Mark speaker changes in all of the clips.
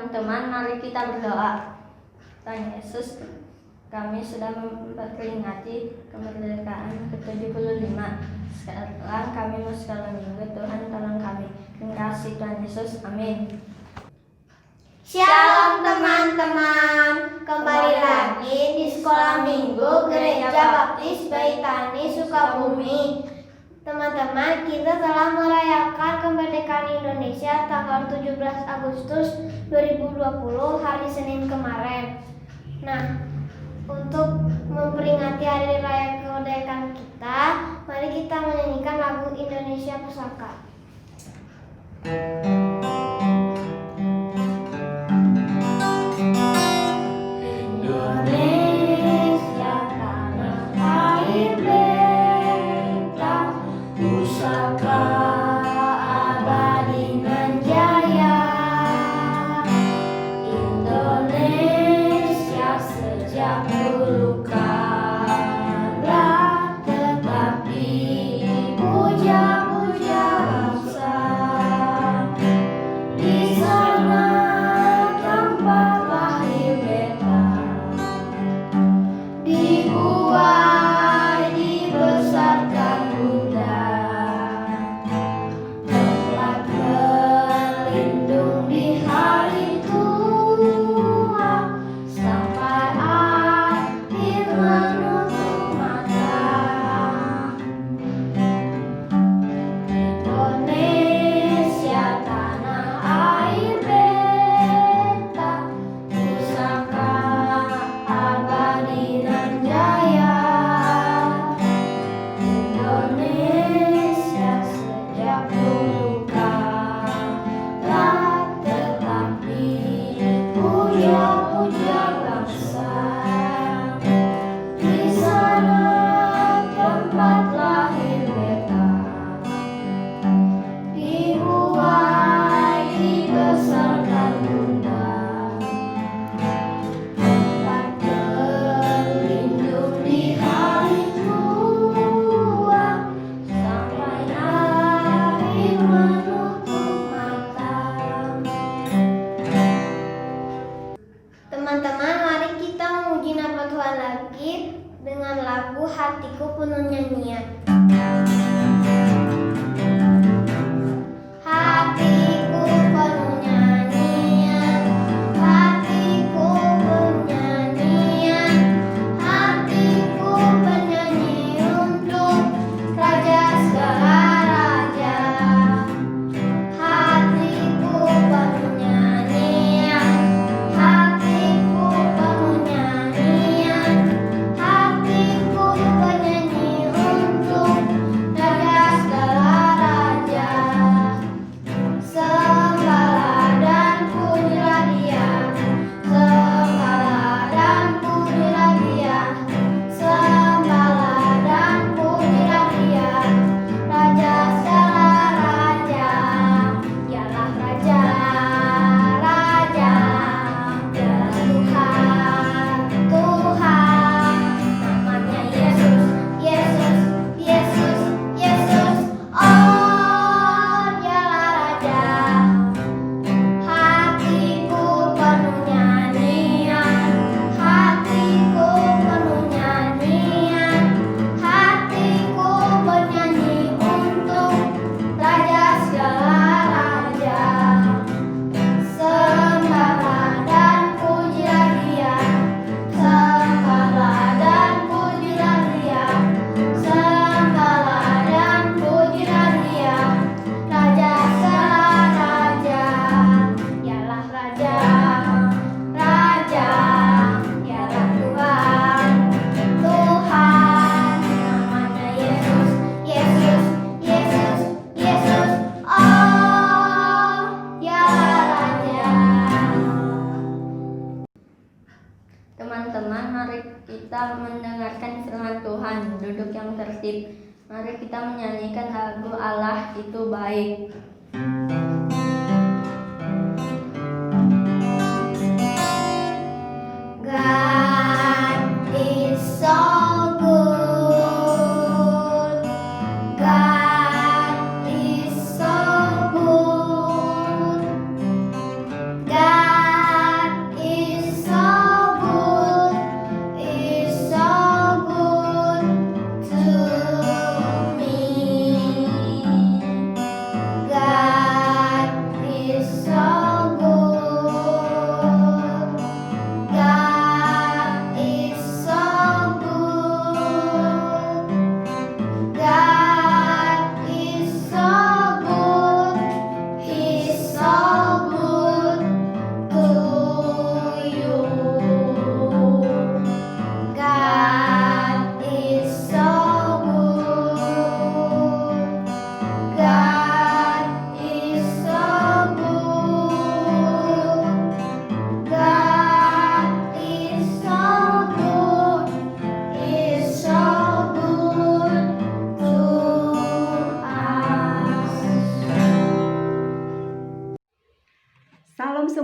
Speaker 1: Teman-teman, mari kita berdoa. Tuhan Yesus, kami sudah memperingati kemerdekaan ke-75. Sekarang kami mau sekolah minggu. Tuhan tolong kami. Terima kasih Tuhan Yesus. Amin.
Speaker 2: Shalom teman-teman, kembali lagi di sekolah minggu Gereja Baptis Baitani Sukabumi. Teman-teman, kita telah merayakan kemerdekaan Indonesia tanggal 17 Agustus 2020 hari Senin kemarin. Nah, untuk memperingati hari raya kemerdekaan kita, mari kita menyanyikan lagu Indonesia Pusaka. Teman-teman, mari kita memuji nama Tuhan lagi dengan lagu Hatiku Penuh Nyanyian. Hatiku penuh nyanyian, hatiku bernyanyian, hatiku bernyanyi untuk Raja segala raja. Hatiku penuh nyanyian, hatiku penuh nyanyian, hatiku bernyanyi untuk Raja segala raja. Sembahlah dan pujilah Dia, sembahlah dan pujilah Dia, sembahlah dan pujilah Dia, Raja segala raja. Dialah Raja, Raja, Dialah Tuhan, Tuhan. Namanya Yesus, Yesus, Yesus, Yesus. Oh, Dialah Raja. Hatiku penuh nyanyian, hatiku penuh nyanyian, hatiku bernyanyi untuk Raja segala raja. Sembahlah dan pujilah Dia, sembahlah dan pujilah Dia, sembahlah dan pujilah Dia, Raja segala raja. Dialah Raja, Raja, Dialah Tuhan, Tuhan. Namanya Yesus, Yesus, Yesus, Yesus. Oh, Dialah Raja.
Speaker 1: Teman-teman, mari kita mendengarkan firman Tuhan. Duduk yang tertib. Mari kita menyanyikan lagu Allah Itu Baik.
Speaker 2: God is so good. God is so good. God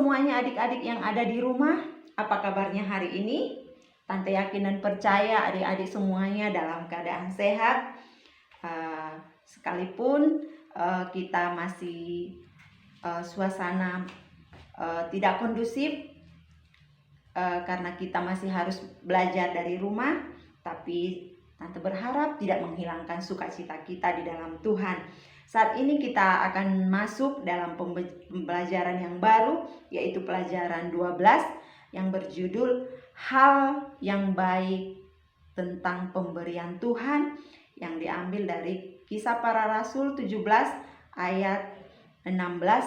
Speaker 3: semuanya adik-adik yang ada di rumah, apa kabarnya hari ini? Tante yakin dan percaya adik-adik semuanya dalam keadaan sehat. Sekalipun kita masih suasana tidak kondusif karena kita masih harus belajar dari rumah, tapi Tante berharap tidak menghilangkan sukacita kita di dalam Tuhan. Saat ini kita akan masuk dalam pembelajaran yang baru, yaitu pelajaran 12 yang berjudul Hal yang Baik tentang Pemberian Tuhan, yang diambil dari Kisah Para Rasul 17 ayat 16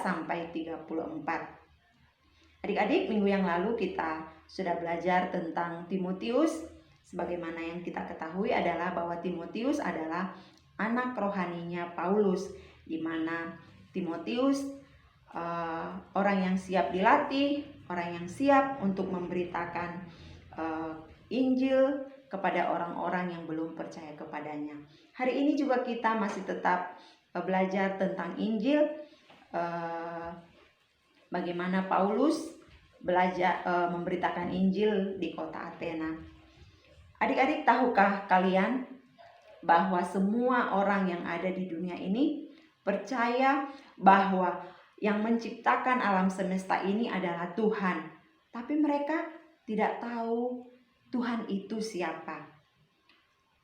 Speaker 3: sampai 34. Adik-adik, minggu yang lalu kita sudah belajar tentang Timotius. Sebagaimana yang kita ketahui adalah bahwa Timotius adalah anak rohaninya Paulus, di mana Timotius orang yang siap dilatih, orang yang siap untuk memberitakan Injil kepada orang-orang yang belum percaya kepadanya. Hari ini juga kita masih tetap belajar tentang Injil, bagaimana Paulus belajar memberitakan Injil di kota Athena. Adik-adik, tahukah kalian bahwa semua orang yang ada di dunia ini percaya bahwa yang menciptakan alam semesta ini adalah Tuhan, tapi mereka tidak tahu Tuhan itu siapa.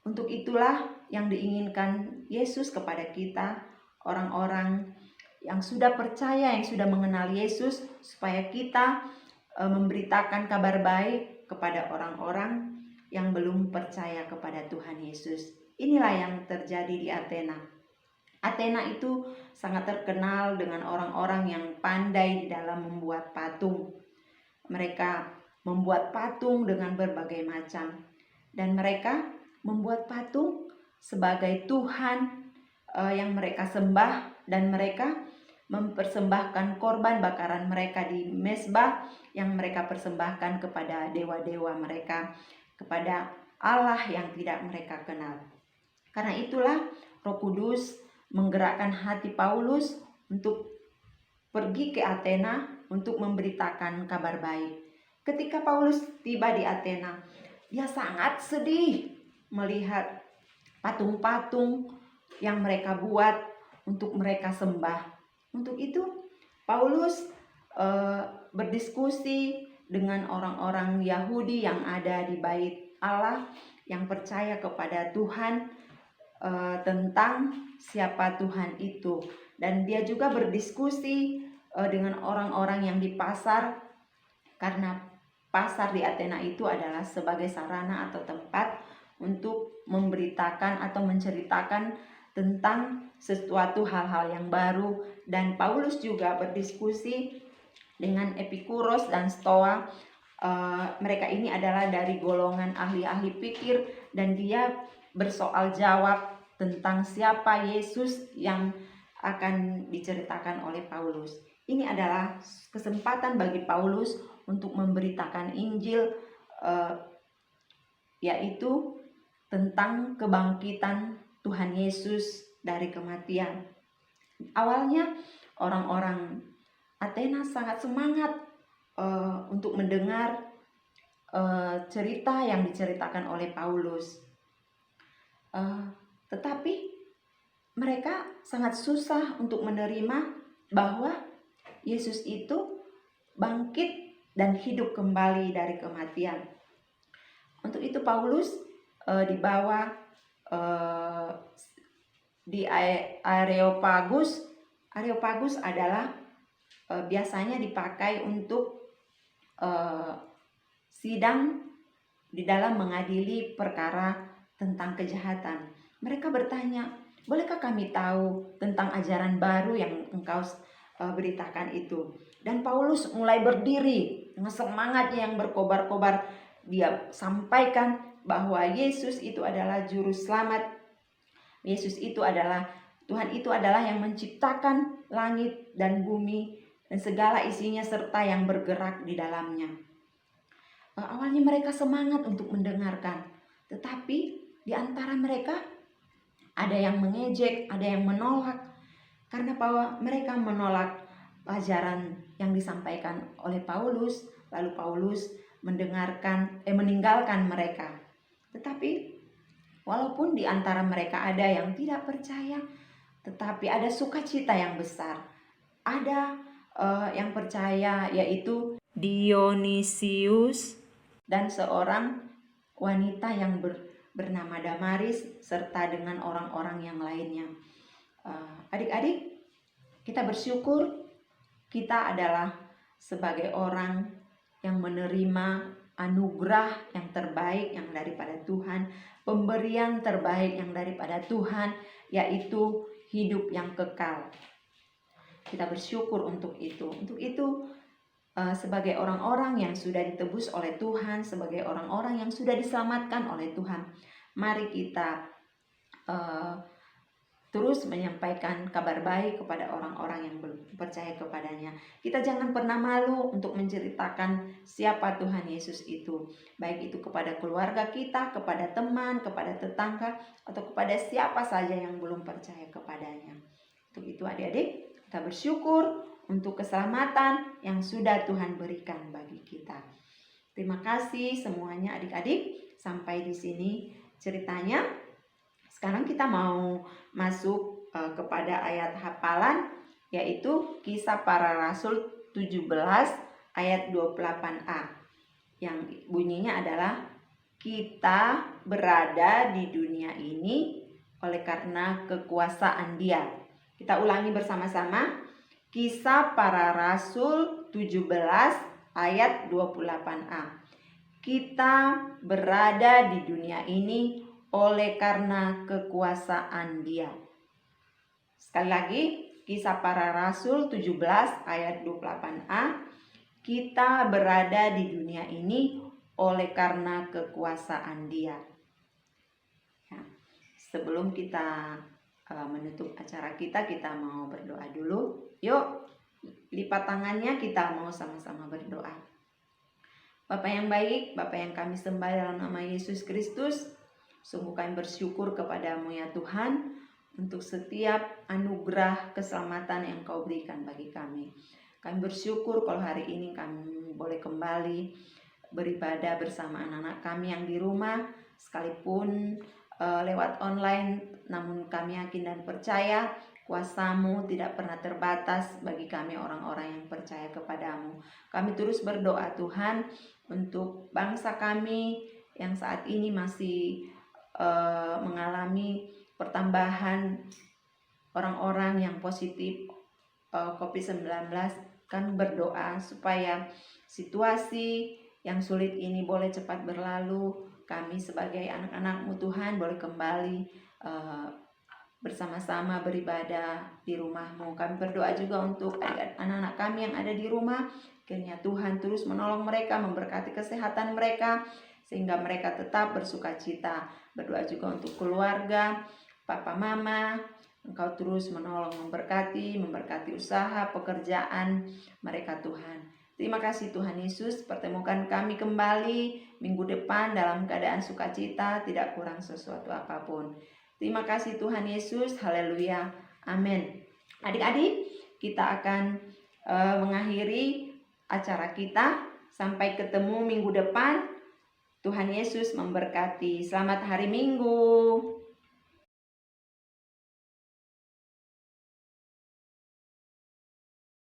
Speaker 3: Untuk itulah yang diinginkan Yesus kepada kita, orang-orang yang sudah percaya, yang sudah mengenal Yesus, supaya kita memberitakan kabar baik kepada orang-orang yang belum percaya kepada Tuhan Yesus. Inilah yang terjadi di Athena. Athena itu sangat terkenal dengan orang-orang yang pandai di dalam membuat patung. Mereka membuat patung dengan berbagai macam, dan mereka membuat patung sebagai Tuhan yang mereka sembah, dan mereka mempersembahkan korban bakaran mereka di mezbah yang mereka persembahkan kepada dewa-dewa mereka, kepada Allah yang tidak mereka kenal. Karena itulah Roh Kudus menggerakkan hati Paulus untuk pergi ke Athena untuk memberitakan kabar baik. Ketika Paulus tiba di Athena, dia sangat sedih melihat patung-patung yang mereka buat untuk mereka sembah. Untuk itu Paulus berdiskusi dengan orang-orang Yahudi yang ada di Bait Allah yang percaya kepada Tuhan, tentang siapa Tuhan itu. Dan dia juga berdiskusi dengan orang-orang yang di pasar, karena pasar di Athena itu adalah sebagai sarana atau tempat untuk memberitakan atau menceritakan tentang sesuatu hal-hal yang baru. Dan Paulus juga berdiskusi dengan Epikuros dan Stoa. Mereka ini adalah dari golongan ahli-ahli pikir, dan dia bersoal jawab tentang siapa Yesus yang akan diceritakan oleh Paulus. Ini adalah kesempatan bagi Paulus untuk memberitakan Injil, yaitu tentang kebangkitan Tuhan Yesus dari kematian. Awalnya orang-orang Athena sangat semangat untuk mendengar cerita yang diceritakan oleh Paulus. Tetapi mereka sangat susah untuk menerima bahwa Yesus itu bangkit dan hidup kembali dari kematian. Untuk itu Paulus dibawa di Areopagus. Areopagus adalah biasanya dipakai untuk sidang di dalam mengadili perkara tentang kejahatan. Mereka bertanya, bolehkah kami tahu tentang ajaran baru yang engkau beritakan itu? Dan Paulus mulai berdiri dengan semangatnya yang berkobar-kobar. Dia sampaikan bahwa Yesus itu adalah juru selamat. Yesus itu adalah, Tuhan itu adalah yang menciptakan langit dan bumi dan segala isinya serta yang bergerak di dalamnya. Awalnya mereka semangat untuk mendengarkan, tetapi di antara mereka ada yang mengejek, ada yang menolak, karena bahwa mereka menolak pelajaran yang disampaikan oleh Paulus, lalu Paulus meninggalkan mereka. Tetapi walaupun di antara mereka ada yang tidak percaya, tetapi ada sukacita yang besar. Ada yang percaya, yaitu Dionysius dan seorang wanita yang bernama Damaris, serta dengan orang-orang yang lainnya. Adik-adik, kita bersyukur kita adalah sebagai orang yang menerima anugerah yang terbaik yang daripada Tuhan, pemberian terbaik yang daripada Tuhan, yaitu hidup yang kekal. Kita bersyukur untuk itu. Untuk itu, sebagai orang-orang yang sudah ditebus oleh Tuhan, sebagai orang-orang yang sudah diselamatkan oleh Tuhan, mari kita terus menyampaikan kabar baik kepada orang-orang yang belum percaya kepadanya. Kita jangan pernah malu untuk menceritakan siapa Tuhan Yesus itu, baik itu kepada keluarga kita, kepada teman, kepada tetangga, atau kepada siapa saja yang belum percaya kepadanya. Untuk itu adik-adik, kita bersyukur untuk keselamatan yang sudah Tuhan berikan bagi kita. Terima kasih semuanya adik-adik. Sampai di sini ceritanya. Sekarang kita mau masuk kepada ayat hafalan, yaitu Kisah Para Rasul 17 ayat 28a. Yang bunyinya adalah, kita berada di dunia ini oleh karena kekuasaan Dia. Kita ulangi bersama-sama. Kisah Para Rasul 17 ayat 28a. Kita berada di dunia ini oleh karena kekuasaan Dia. Sekali lagi, Kisah Para Rasul 17 ayat 28a. Kita berada di dunia ini oleh karena kekuasaan Dia. Ya, sebelum kita menutup acara kita mau berdoa dulu. Yuk, lipat tangannya, kita mau sama-sama berdoa. Bapa yang baik, Bapa yang kami sembah dalam nama Yesus Kristus, sungguh kami bersyukur kepadamu ya Tuhan, untuk setiap anugerah keselamatan yang Kau berikan bagi kami. Kami bersyukur kalau hari ini kami boleh kembali beribadah bersama anak-anak kami yang di rumah, sekalipun lewat online, namun kami yakin dan percaya kuasa-Mu tidak pernah terbatas bagi kami orang-orang yang percaya kepadamu. Kami terus berdoa Tuhan untuk bangsa kami yang saat ini masih mengalami pertambahan orang-orang yang positif COVID-19. Kami berdoa supaya situasi yang sulit ini boleh cepat berlalu. Kami sebagai anak-anak-Mu Tuhan boleh kembali bersama-sama beribadah di rumah-Mu. Kami berdoa juga untuk anak-anak kami yang ada di rumah, kiranya Tuhan terus menolong mereka, memberkati kesehatan mereka, sehingga mereka tetap bersukacita. Berdoa juga untuk keluarga, papa mama, Engkau terus menolong, memberkati usaha, pekerjaan mereka Tuhan. Terima kasih Tuhan Yesus, pertemukan kami kembali minggu depan dalam keadaan sukacita, tidak kurang sesuatu apapun. Terima kasih Tuhan Yesus, haleluya, amin. Adik-adik, kita akan mengakhiri acara kita. Sampai ketemu minggu depan. Tuhan Yesus memberkati. Selamat hari Minggu.